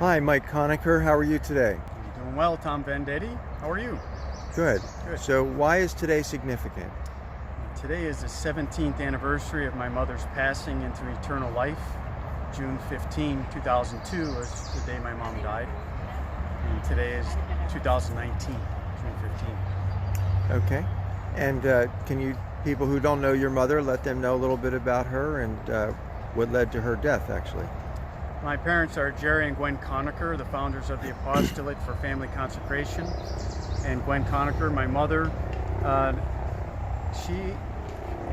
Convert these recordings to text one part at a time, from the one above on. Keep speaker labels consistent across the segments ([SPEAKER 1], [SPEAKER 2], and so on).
[SPEAKER 1] Hi, Mike Coniker. How are you today?
[SPEAKER 2] I'm doing well, Tom Vendetti. How are you?
[SPEAKER 1] Good.
[SPEAKER 2] Good.
[SPEAKER 1] So why is today significant?
[SPEAKER 2] Today is the 17th anniversary of my mother's passing into eternal life. June 15, 2002 was the day my mom died. And today is 2019, June 15.
[SPEAKER 1] Okay. And can you, people who don't know your mother, let them know a little bit about her and what led to her death, actually?
[SPEAKER 2] My parents are Jerry and Gwen Coniker, the founders of the Apostolate for Family Consecration. And Gwen Coniker, my mother, she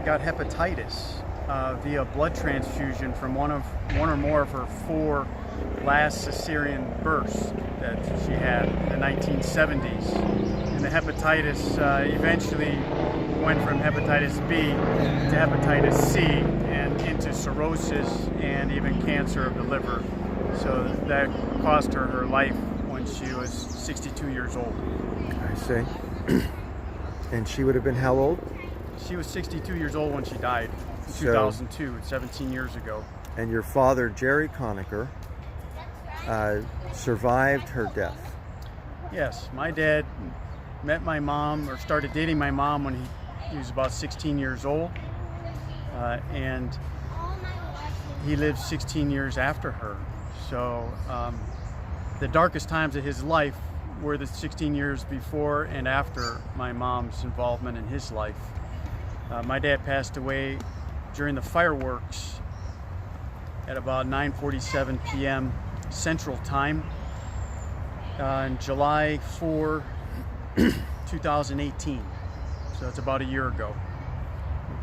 [SPEAKER 2] got hepatitis via blood transfusion from one or more of her 4 last cesarean births that she had in the 1970s. And the hepatitis eventually went from hepatitis B to hepatitis C and into cirrhosis and even cancer of the liver. So that cost her her life when she was 62 years old.
[SPEAKER 1] I see. And she would have been how old?
[SPEAKER 2] She was 62 years old when she died in 2002, 17 years ago.
[SPEAKER 1] And your father, Jerry Coniker, survived her death.
[SPEAKER 2] Yes, my dad met my mom, or started dating my mom when he was about 16 years old. And he lived 16 years after her. So the darkest times of his life were the 16 years before and after my mom's involvement in his life. My dad passed away during the fireworks at about 9:47 p.m. Central Time on July 4, 2018. So it's about a year ago.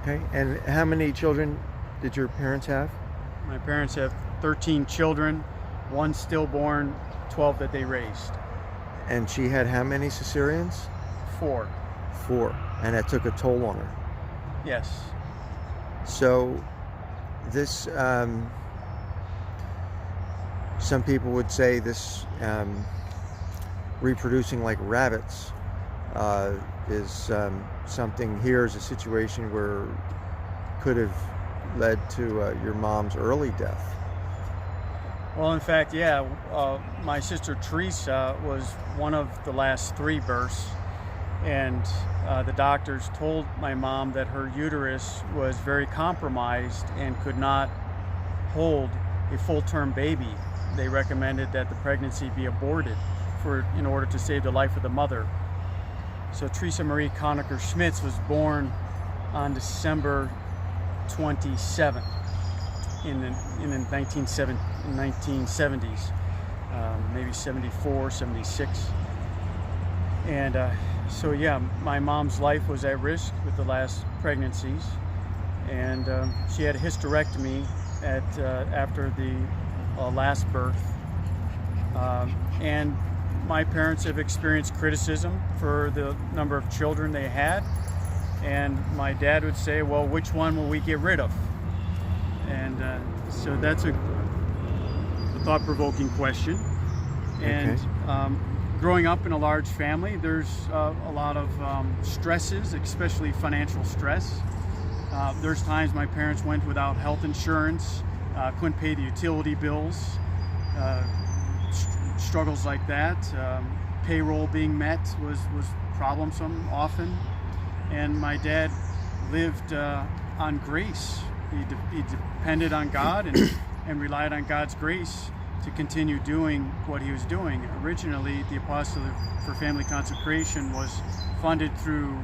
[SPEAKER 1] Okay. And how many children did your parents have?
[SPEAKER 2] My parents have 13 children, 1 stillborn, 12 that they raised.
[SPEAKER 1] And she had how many cesareans?
[SPEAKER 2] 4.
[SPEAKER 1] 4. And that took a toll on her.
[SPEAKER 2] Yes.
[SPEAKER 1] So this, some people would say this reproducing like rabbits is something. Here's a situation where could have led to your mom's early death.
[SPEAKER 2] Well, in fact, yeah, my sister Teresa was one of the last 3 births, and the doctors told my mom that her uterus was very compromised and could not hold a full-term baby. They recommended that the pregnancy be aborted in order to save the life of the mother. So Teresa Marie Coniker Schmitz was born on December 27th in the 1970s, maybe 74, 76. And so yeah, my mom's life was at risk with the last pregnancies, and she had a hysterectomy after the last birth. And my parents have experienced criticism for the number of children they had, and my dad would say, well, which one will we get rid of? And so that's a thought-provoking question. And
[SPEAKER 1] Okay.
[SPEAKER 2] Growing up in a large family, there's a lot of stresses, especially financial stress. There's times my parents went without health insurance, couldn't pay the utility bills, struggles like that. Payroll being met was problemsome often. And my dad lived on grace. He depended on God and relied on God's grace to continue doing what he was doing. Originally, the Apostolate for Family Consecration was funded through